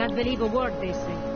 Can't believe a word they say.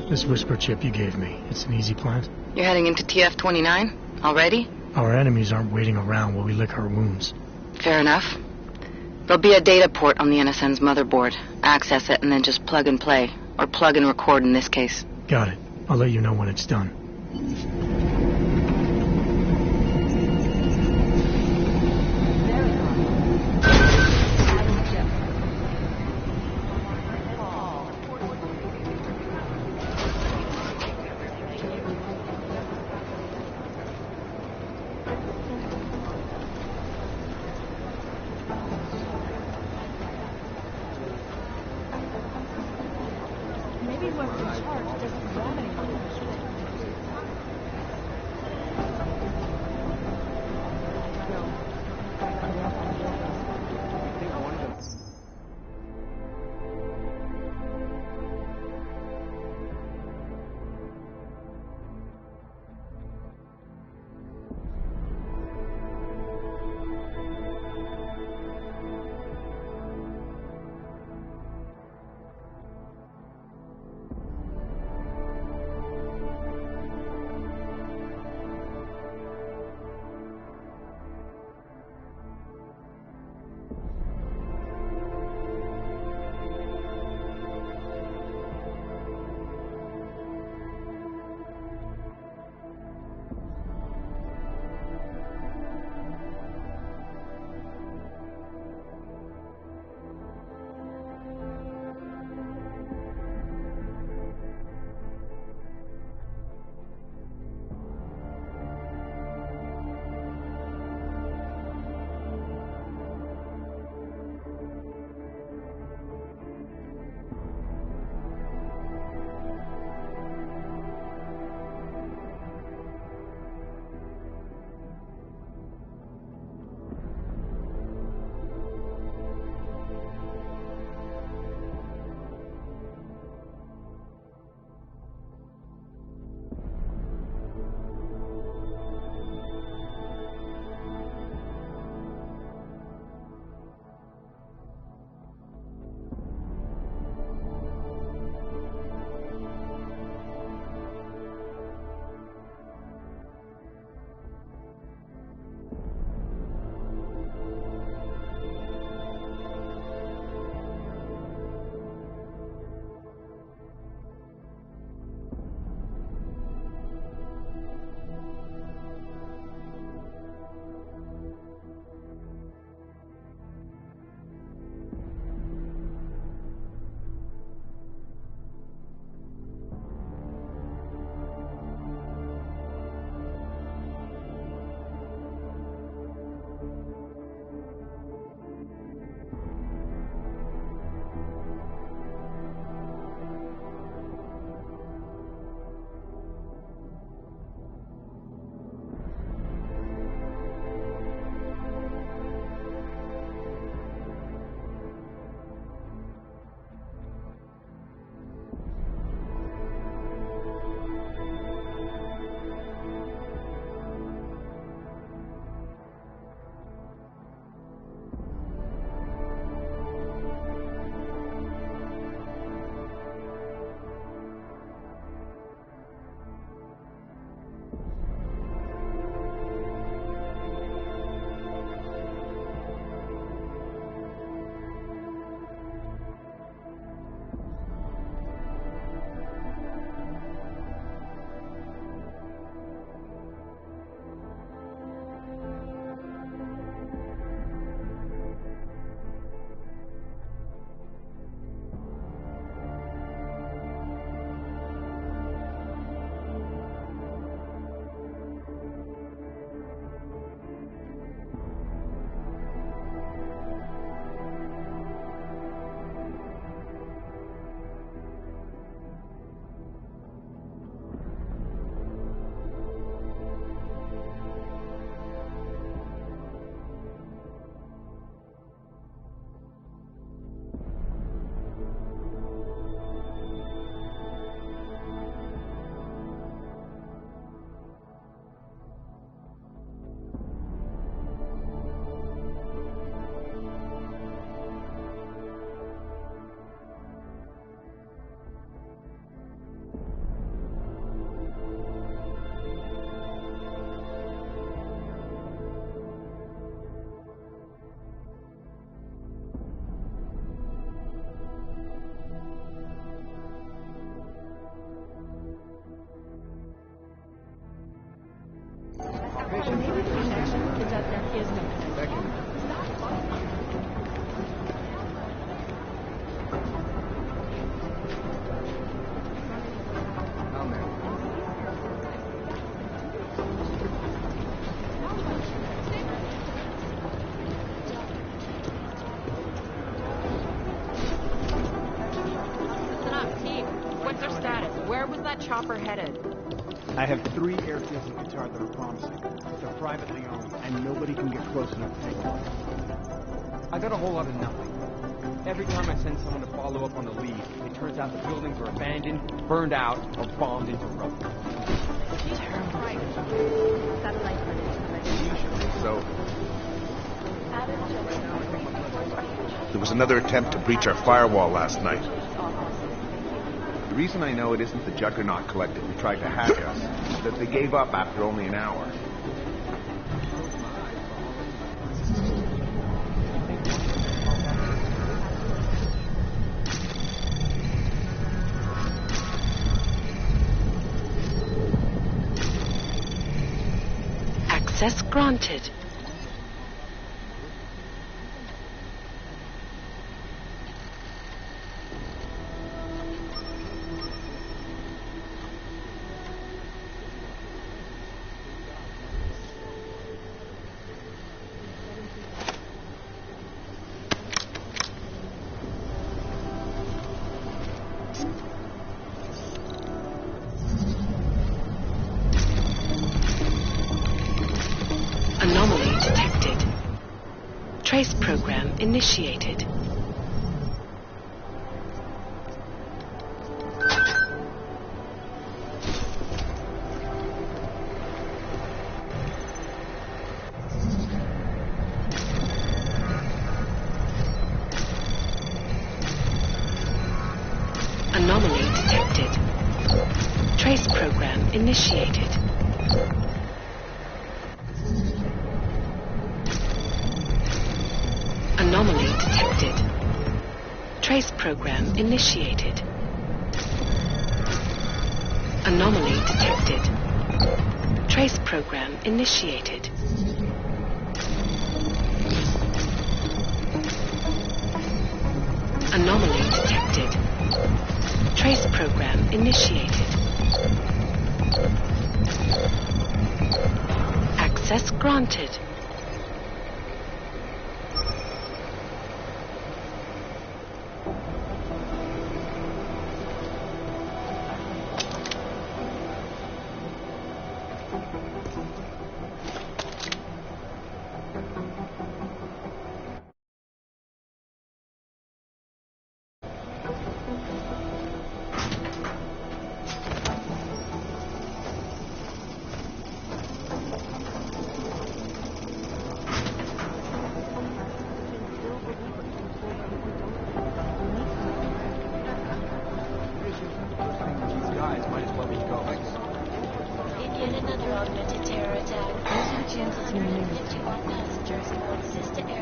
This whisper chip you gave me, it's an easy plant? You're heading into TF-29? Already? Our enemies aren't waiting around while we lick our wounds. Fair enough. There'll be a data port on the NSN's motherboard. Access it and then just plug and play. Or plug and record in this case. Got it. I'll let you know when it's done. What's their status? Where was that chopper headed? I have 3 airfields in Qatar that are promising. They're privately owned, and nobody can get close enough to take one. I got a whole lot of nothing. Every time I send someone to follow up on the lead, it turns out the buildings are abandoned, burned out, or bombed into rubble. So, there was another attempt to breach our firewall last night. The reason I know it isn't the Juggernaut Collective who tried to hack us is that they gave up after only an hour. Access granted. Anomaly detected. Trace program initiated. Anomaly detected. Trace program initiated. Anomaly detected. Trace program initiated. Anomaly detected. Trace program initiated. Anomaly detected. Trace program initiated. Access granted.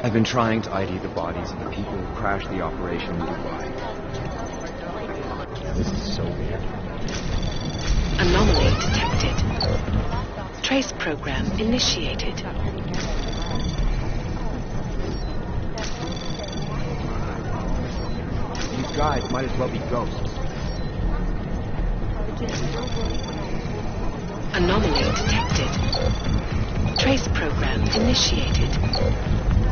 I've been trying to ID the bodies of the people who crashed the operation in Dubai. This is so weird. Anomaly detected. Trace program initiated. These guys might as well be ghosts. Anomaly detected. Trace program initiated.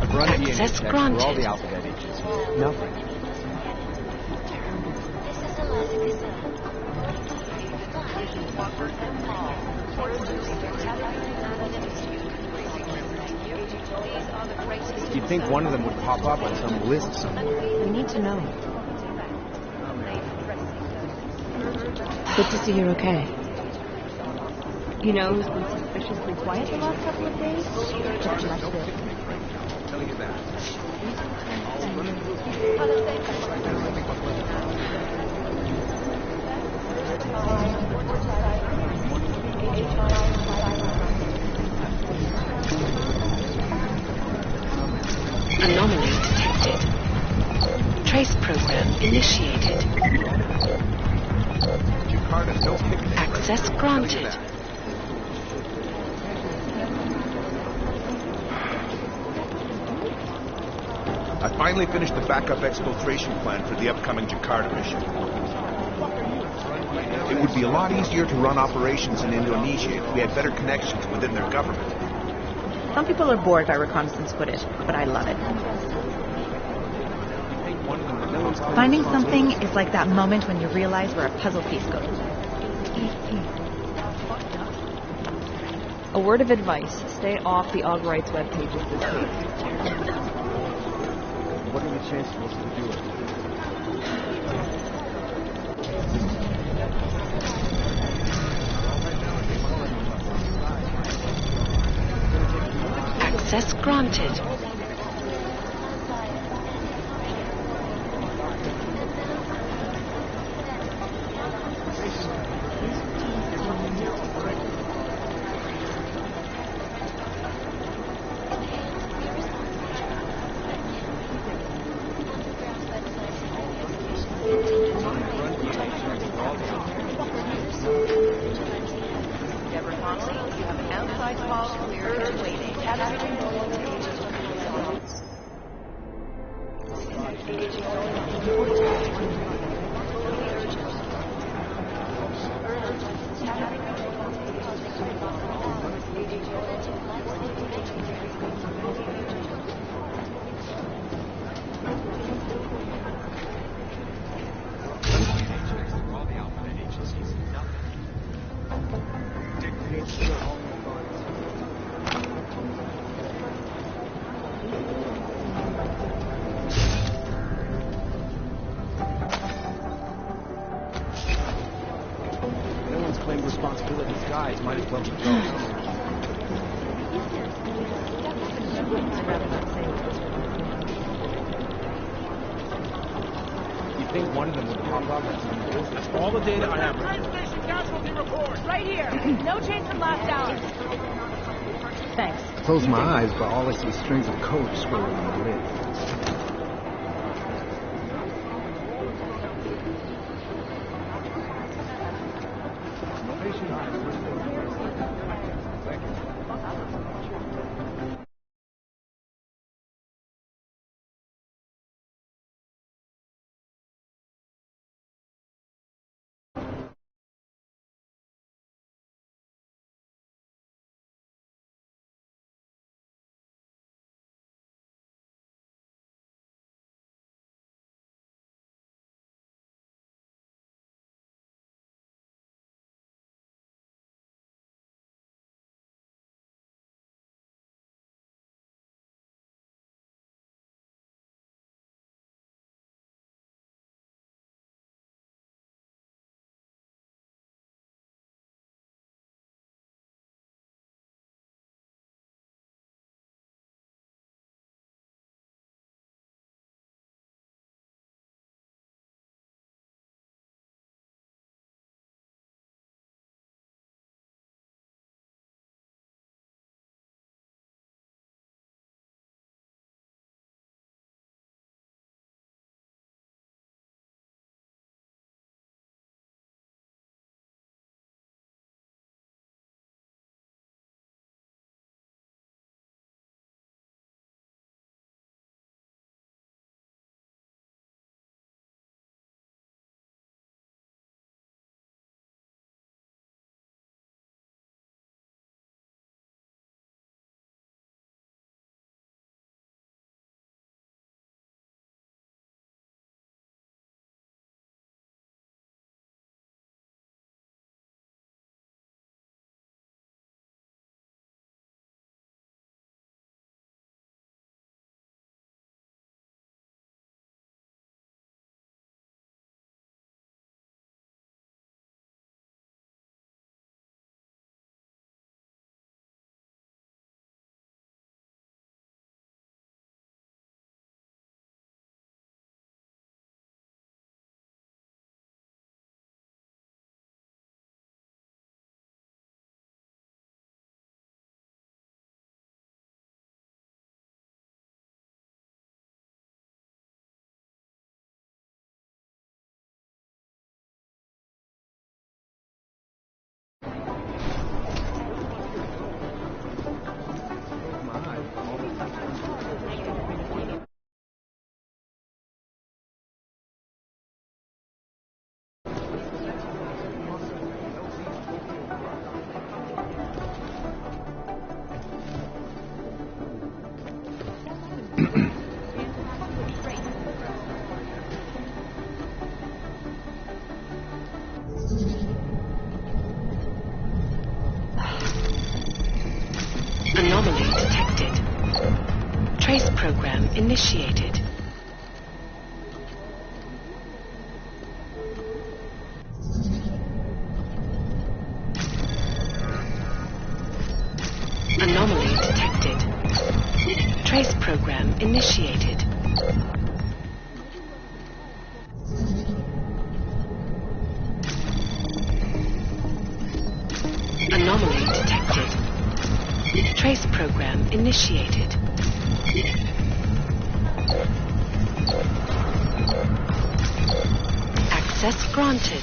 I've run DNA Access checks for granted. all the alphabet H's. Nothing. You'd think one of them would pop up on some list somewhere. We need to know. Good to see you're okay. You know who's been suspiciously quiet the last couple of days? Just left it. Tell you that. Anomaly detected. Trace program initiated. Jakarta still kicking. Access granted. I finally finished the backup exfiltration plan for the upcoming Jakarta mission. It would be a lot easier to run operations in Indonesia if we had better connections within their government. Some people are bored by reconnaissance footage, but I love it. One of them Finding something is like that moment when you realize where a puzzle piece goes. A word of advice. Stay off the Og Rights web pages this week. What are the chances we'll do it? Access granted. Close my eyes, but all I see is strings of code swirling on the lid. Trace program initiated. Anomaly detected. Trace program initiated. Anomaly detected. Trace program initiated. Access granted.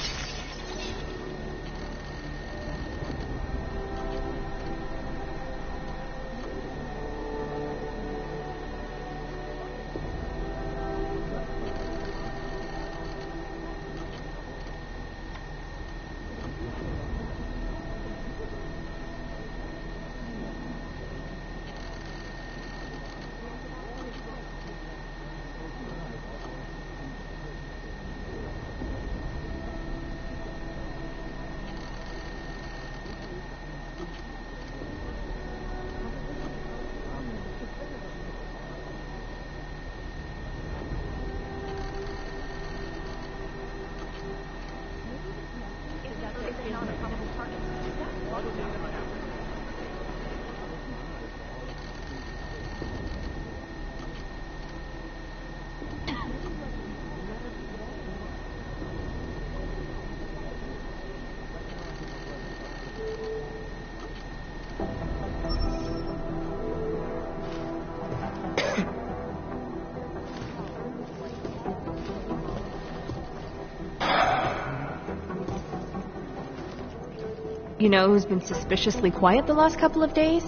You know who's been suspiciously quiet the last couple of days?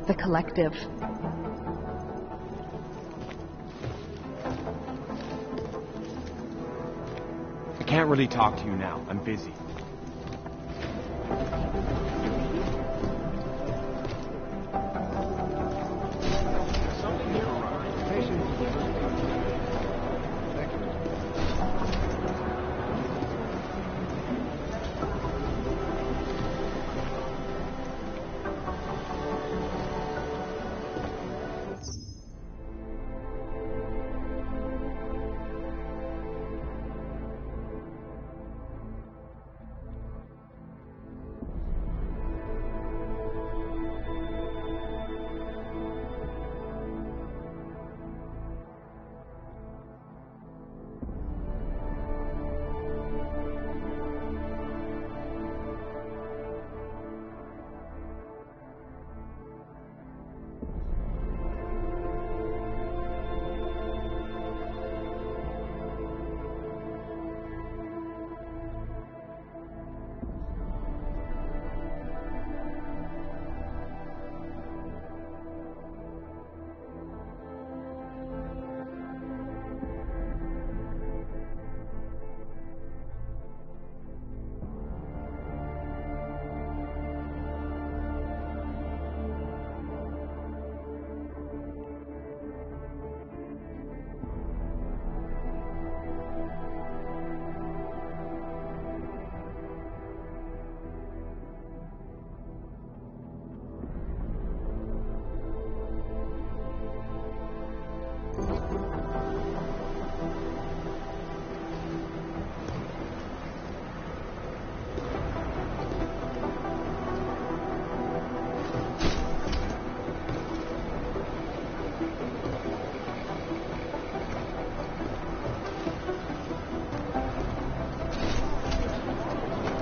The Collective. I can't really talk to you now. I'm busy.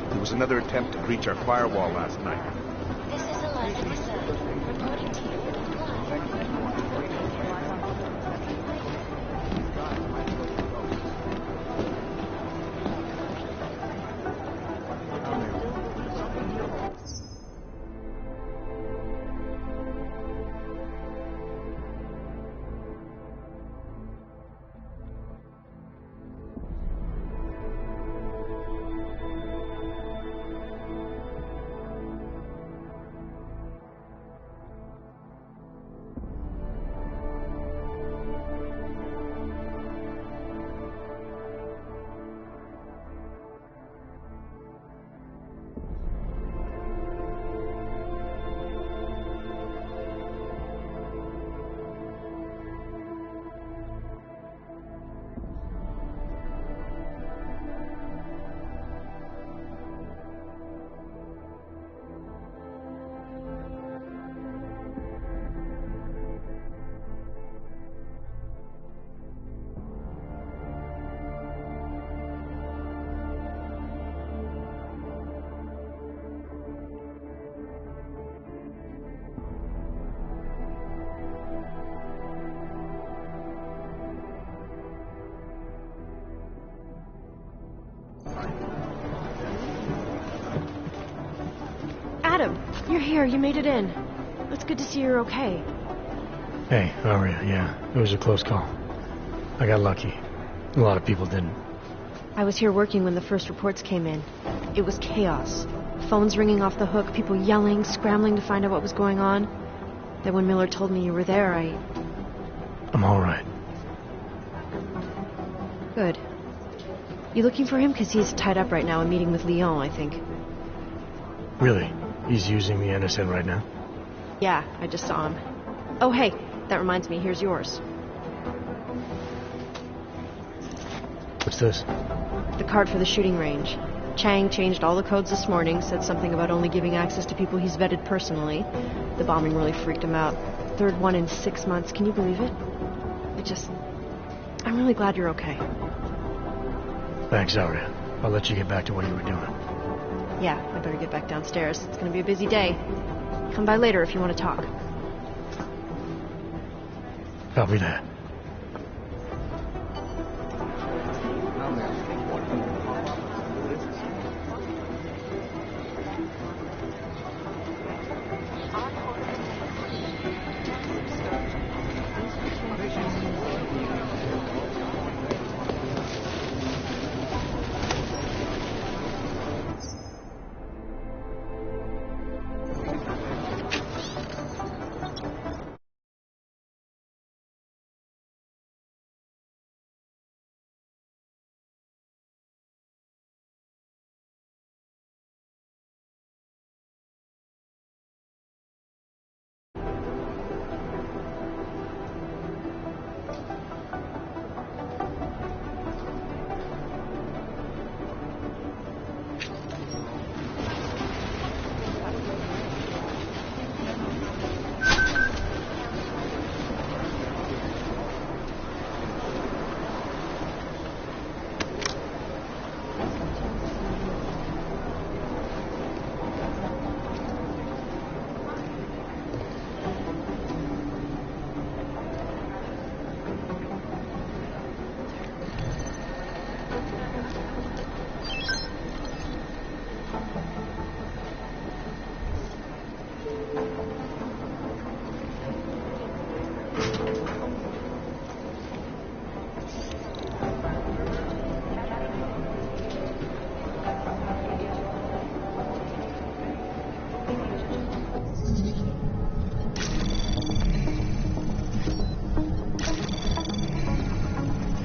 There was another attempt to breach our firewall last night. This is 11, sir. Reporting to you. Adam, you're here. You made it in. It's good to see you're okay. Hey, how are you? Yeah, it was a close call. I got lucky. A lot of people didn't. I was here working when the first reports came in. It was chaos. Phones ringing off the hook, people yelling, scrambling to find out what was going on. Then when Miller told me you were there, I'm all right. Good. You looking for him? Because he's tied up right now and meeting with Leon, I think. Really? He's using the NSN right now? Yeah, I just saw him. Oh, hey, that reminds me, here's yours. What's this? The card for the shooting range. Chang changed all the codes this morning, said something about only giving access to people he's vetted personally. The bombing really freaked him out. Third one in 6 months. Can you believe it? I'm really glad you're okay. Thanks, Aria. I'll let you get back to what you were doing. Yeah, I better get back downstairs. It's gonna be a busy day. Come by later if you want to talk. Copy that.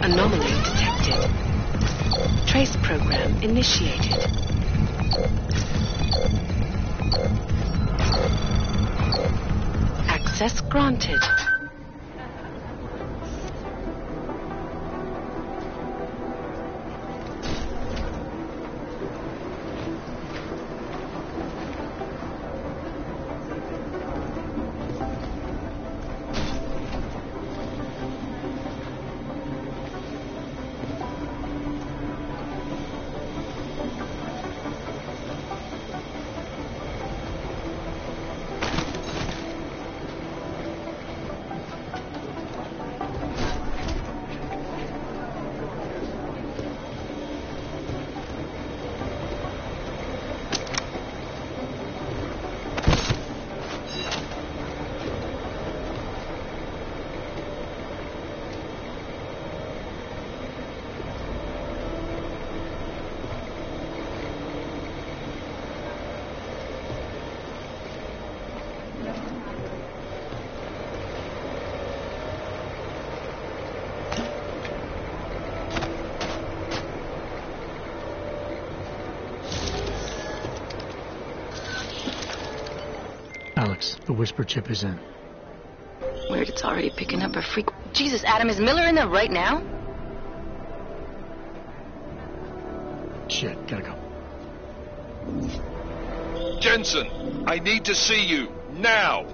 Anomaly detected. Trace program initiated. Access granted. Alex, the whisper chip is in. Weird, it's already picking up a freak. Jesus, Adam, is Miller in there right now? Shit, gotta go. Jensen, I need to see you, now!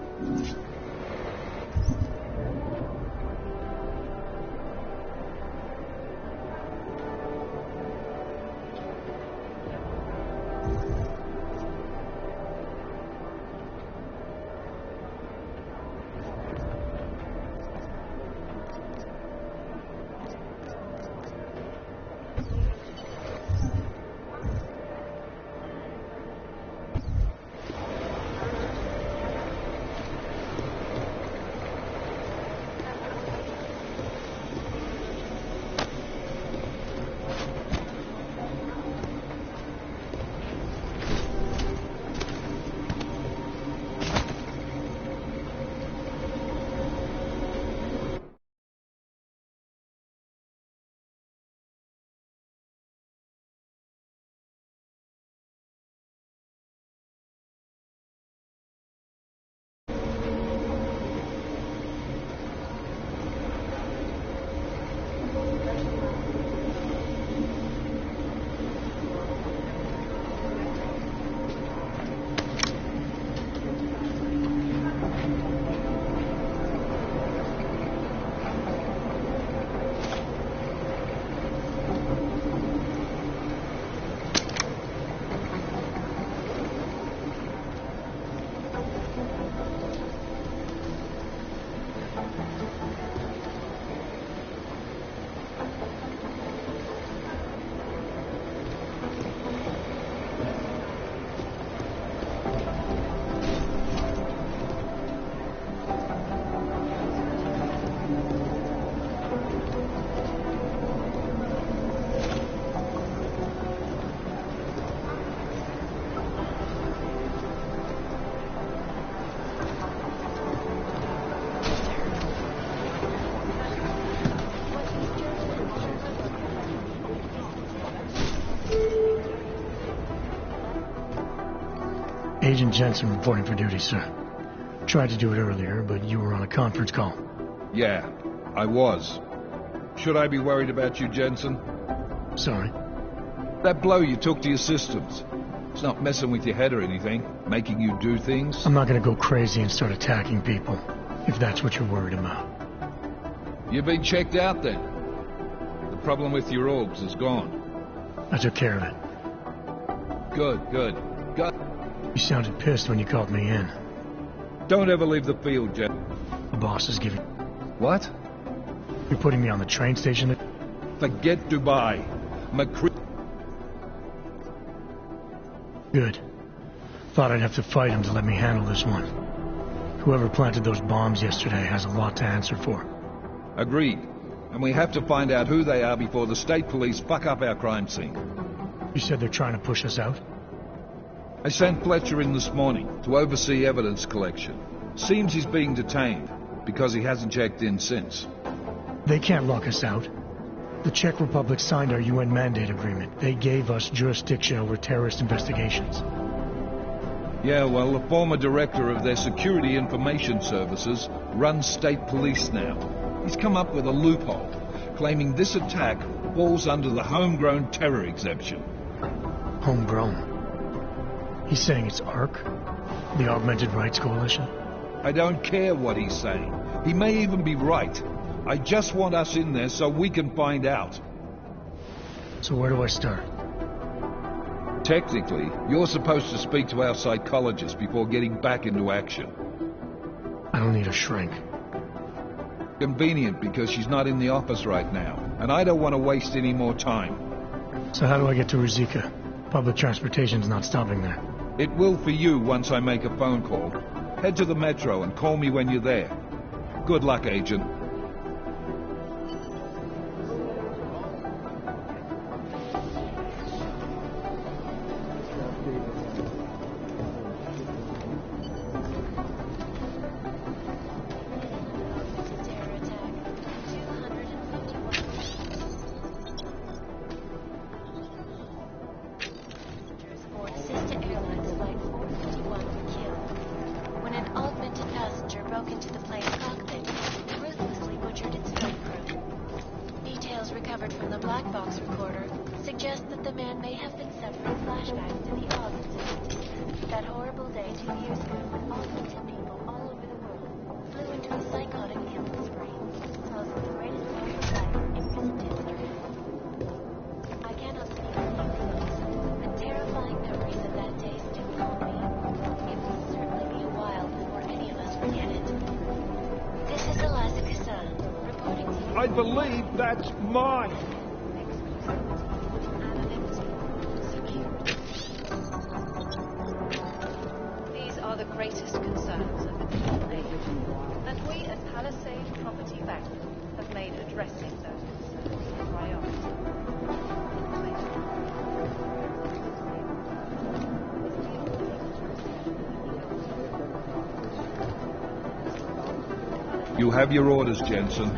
Agent Jensen reporting for duty, sir. Tried to do it earlier, but you were on a conference call. Yeah, I was. Should I be worried about you, Jensen? Sorry. That blow you took to your systems. It's not messing with your head or anything, making you do things. I'm not gonna go crazy and start attacking people, if that's what you're worried about. You've been checked out then. The problem with your orbs is gone. I took care of it. Good, good. You sounded pissed when you called me in. Don't ever leave the field, Jen. The boss is giving... What? You're putting me on the train station? Forget Dubai. Good. Thought I'd have to fight him to let me handle this one. Whoever planted those bombs yesterday has a lot to answer for. Agreed. And we have to find out who they are before the state police fuck up our crime scene. You said they're trying to push us out? I sent Fletcher in this morning to oversee evidence collection. Seems he's being detained because he hasn't checked in since. They can't lock us out. The Czech Republic signed our UN mandate agreement. They gave us jurisdiction over terrorist investigations. Yeah, well, the former director of their security information services runs state police now. He's come up with a loophole, claiming this attack falls under the homegrown terror exemption. Homegrown? He's saying it's ARC? The Augmented Rights Coalition? I don't care what he's saying. He may even be right. I just want us in there so we can find out. So where do I start? Technically, you're supposed to speak to our psychologist before getting back into action. I don't need a shrink. Convenient because she's not in the office right now, and I don't want to waste any more time. So how do I get to Rizika? Public transportation's not stopping there. It will for you once I make a phone call. Head to the metro and call me when you're there. Good luck, Agent. Recovered from the black box recorder suggest that the man may have been suffering flashbacks to the August. That horrible day 2 years ago when augmented people all over the world flew into a psychotic illness spree, causing the greatest loss of life in recent history. I cannot speak of the results, but terrifying memories of that day still haunt me. It will certainly be a while before any of us forget it. This is Eliza Kassan, reporting to you. I believe that's mine. These are the greatest concerns of the people age, and we at Palisade Property Bank have made addressing those concerns a priority. You have your orders, Jensen.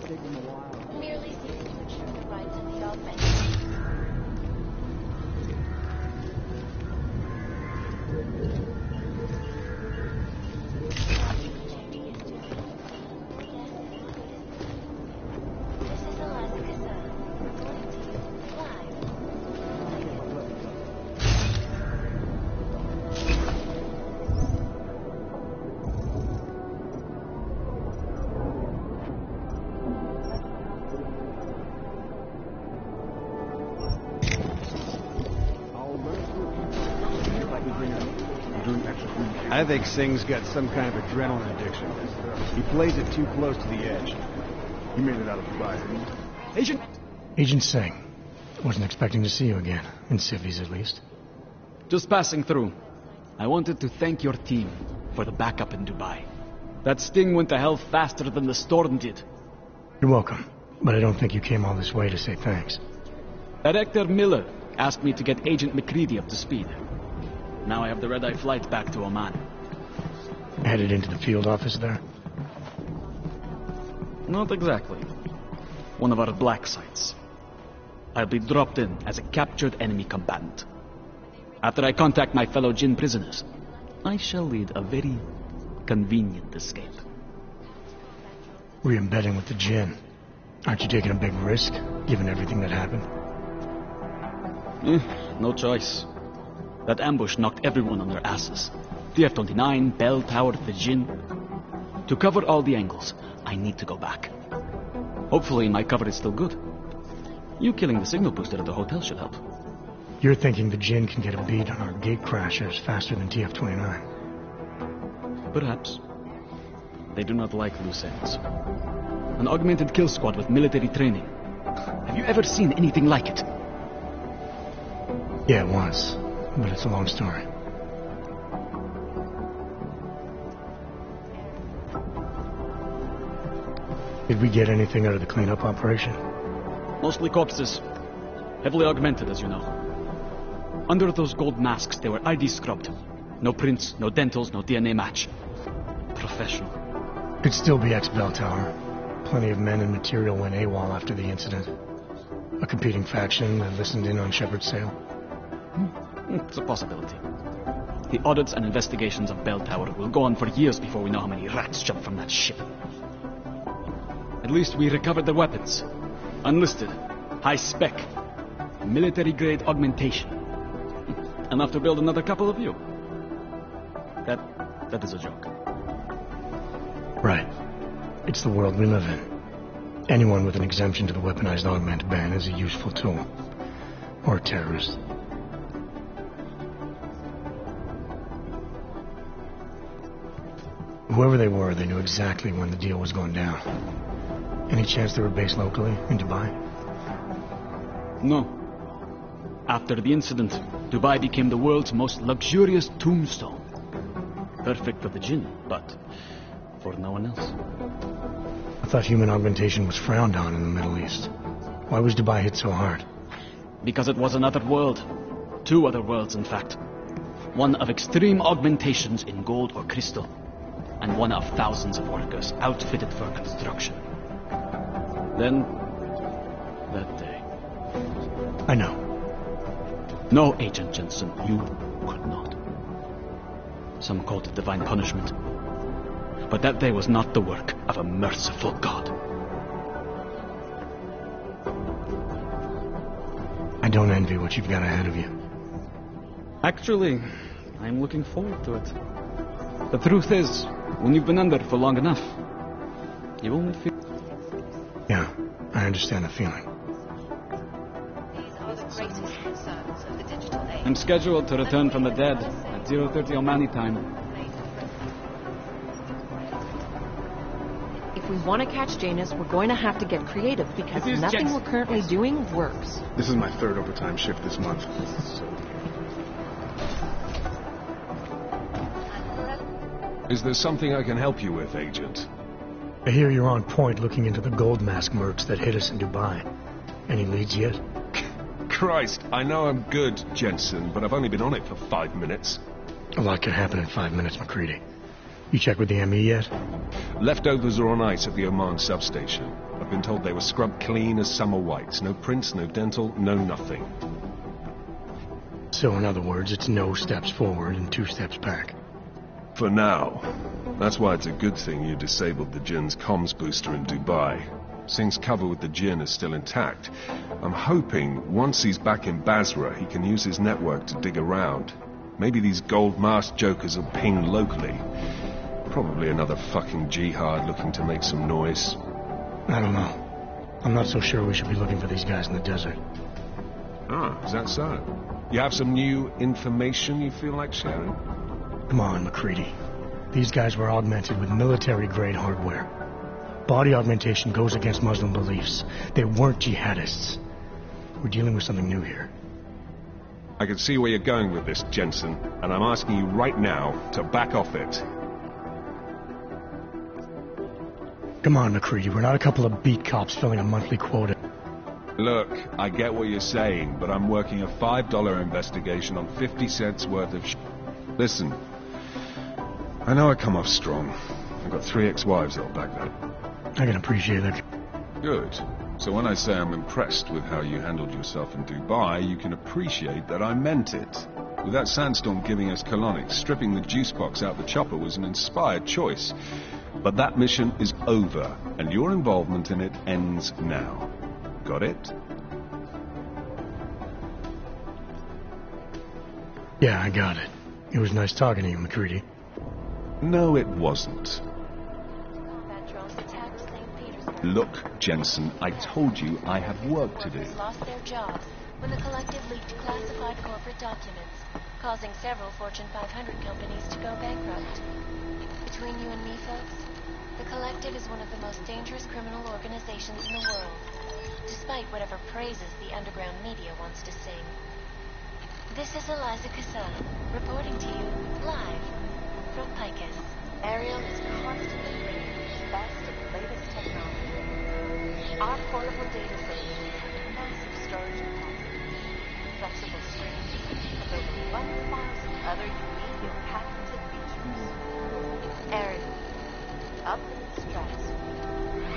Take a moment. I think Singh's got some kind of adrenaline addiction. He plays it too close to the edge. You made it out of Dubai, didn't you? Agent? Agent Singh. Wasn't expecting to see you again. In civvies, at least. Just passing through. I wanted to thank your team for the backup in Dubai. That sting went to hell faster than the storm did. You're welcome. But I don't think you came all this way to say thanks. Director Miller asked me to get Agent McCready up to speed. Now I have the red-eye flight back to Oman. Headed into the field office there? Not exactly. One of our black sites. I'll be dropped in as a captured enemy combatant. After I contact my fellow Jinn prisoners, I shall lead a very convenient escape. Re-embedding with the Jinn. Aren't you taking a big risk, given everything that happened? No choice. That ambush knocked everyone on their asses. TF-29, Bell Tower, the Jinn. To cover all the angles, I need to go back. Hopefully my cover is still good. You killing the signal booster at the hotel should help. You're thinking the Jinn can get a beat on our gate crashers faster than TF-29. Perhaps. They do not like loose ends. An augmented kill squad with military training. Have you ever seen anything like it? Yeah, once. But it's a long story. Did we get anything out of the cleanup operation? Mostly corpses. Heavily augmented, as you know. Under those gold masks, they were ID scrubbed. No prints, no dentals, no DNA match. Professional. Could still be ex-Bell Tower. Plenty of men and material went AWOL after the incident. A competing faction that listened in on Shepard's sale. It's a possibility. The audits and investigations of Bell Tower will go on for years before we know how many rats jumped from that ship. At least we recovered their weapons. Unlisted, high-spec, military-grade augmentation. Enough to build another couple of you. That is a joke. Right. It's the world we live in. Anyone with an exemption to the weaponized augment ban is a useful tool. Or a terrorist. Whoever they were, they knew exactly when the deal was going down. Any chance they were based locally, in Dubai? No. After the incident, Dubai became the world's most luxurious tombstone. Perfect for the Jinn, but for no one else. I thought human augmentation was frowned on in the Middle East. Why was Dubai hit so hard? Because it was another world. Two other worlds, in fact. One of extreme augmentations in gold or crystal, and one of thousands of workers outfitted for construction. Then, that day. I know. No, Agent Jensen, you could not. Some called it divine punishment. But that day was not the work of a merciful God. I don't envy what you've got ahead of you. Actually, I'm looking forward to it. The truth is, when you've been under for long enough, you only feel... Yeah, I understand the feeling. These are the greatest concerns of the digital age. I'm scheduled to return from the dead at 0:30 Omani time. If we want to catch Janus, we're going to have to get creative because nothing we're currently doing works. This is my third overtime shift this month. Is there something I can help you with, Agent? I hear you're on point looking into the gold mask mercs that hit us in Dubai. Any leads yet? Christ, I know I'm good, Jensen, but I've only been on it for 5 minutes. A lot can happen in 5 minutes, McCready. You check with the ME yet? Leftovers are on ice at the Oman substation. I've been told they were scrubbed clean as summer whites. No prints, no dental, no nothing. So in other words, it's no steps forward and 2 steps back. For now. That's why it's a good thing you disabled the Jinn's comms booster in Dubai. Singh's cover with the Jinn is still intact. I'm hoping once he's back in Basra, he can use his network to dig around. Maybe these gold mask jokers will ping locally. Probably another fucking jihad looking to make some noise. I don't know. I'm not so sure we should be looking for these guys in the desert. Ah, is that so? You have some new information you feel like sharing? Come on, McCready. These guys were augmented with military-grade hardware. Body augmentation goes against Muslim beliefs. They weren't jihadists. We're dealing with something new here. I can see where you're going with this, Jensen, and I'm asking you right now to back off it. Come on, McCready. We're not a couple of beat cops filling a monthly quota. Look, I get what you're saying, but I'm working a $5 investigation on 50 cents worth of Listen, I know I come off strong. I've got 3 ex-wives that'll back that. I can appreciate it. Good. So when I say I'm impressed with how you handled yourself in Dubai, you can appreciate that I meant it. With that sandstorm giving us colonics, stripping the juice box out the chopper was an inspired choice. But that mission is over, and your involvement in it ends now. Got it? Yeah, I got it. It was nice talking to you, McCready. No, it wasn't. Look, Jensen, I told you I have work to do. Lost their jobs when the collective leaked classified corporate documents, causing several Fortune 500 companies to go bankrupt. Between you and me, folks, the collective is one of the most dangerous criminal organizations in the world, despite whatever praises the underground media wants to sing. This is Eliza Casal, reporting to you live from Picus. Ariel is constantly bringing the best and latest technology. Our portable data centers have massive storage capacity, flexible screens, and over 1,000 other unique and patented features. Ariel, up in the stress.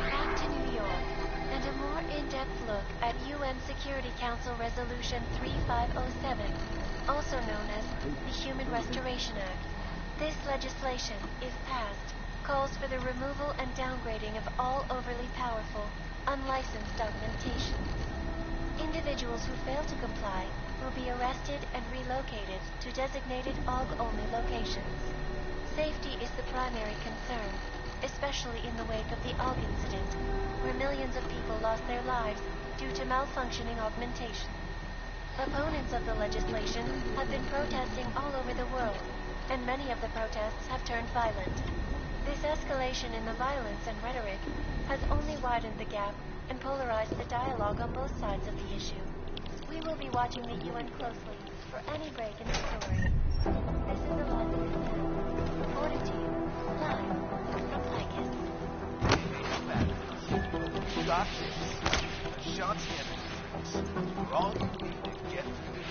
Back to New York, and a more in-depth look at UN Security Council Resolution 3507, also known as the Human Restoration Act. This legislation, if passed, calls for the removal and downgrading of all overly powerful, unlicensed augmentations. Individuals who fail to comply will be arrested and relocated to designated AUG-only locations. Safety is the primary concern, especially in the wake of the AUG incident, where millions of people lost their lives due to malfunctioning augmentation. Opponents of the legislation have been protesting all over the world, and many of the protests have turned violent. This escalation in the violence and rhetoric has only widened the gap and polarized the dialogue on both sides of the issue. We will be watching the UN closely for any break in the story. This is Eliza Casal, reporting to you live from Picus. You got this. Ashanti Industries. We're all you need to get through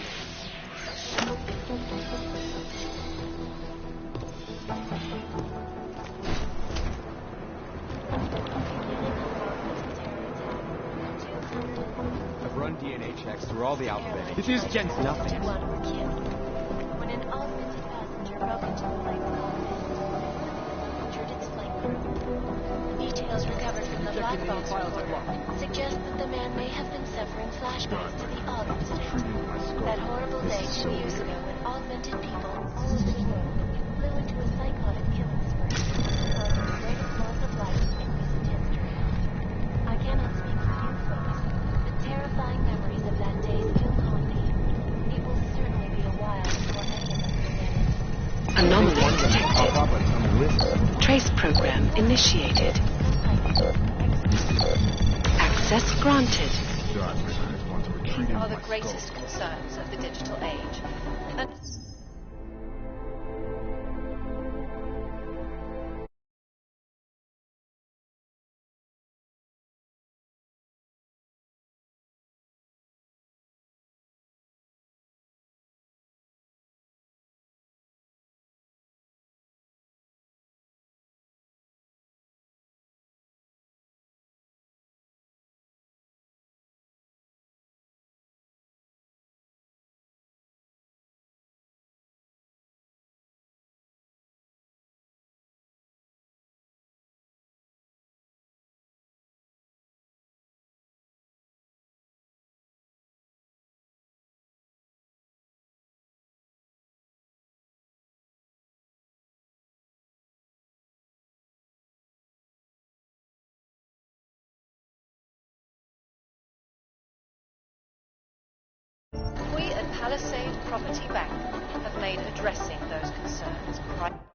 the I've run DNA checks through all the alphabet. This is Jensen. Nothing. One were killed when an augmented passenger broke into the flight cockpit. Injured its flight crew. Details recovered from the black box recorder suggest that the man may have been suffering flashbacks to the AUG incident. That horrible day 2 years ago when augmented people all over the world flew into a psychotic killing spree, causing the greatest loss of life in recent history. I cannot speak for you folks, but terrifying memories of that day still haunt me. It will certainly be a while before any of us forget it. Anomaly detected. Trace program initiated. Access granted. These are the greatest concerns of the digital age. And we at Palisade Property Bank have made addressing those concerns.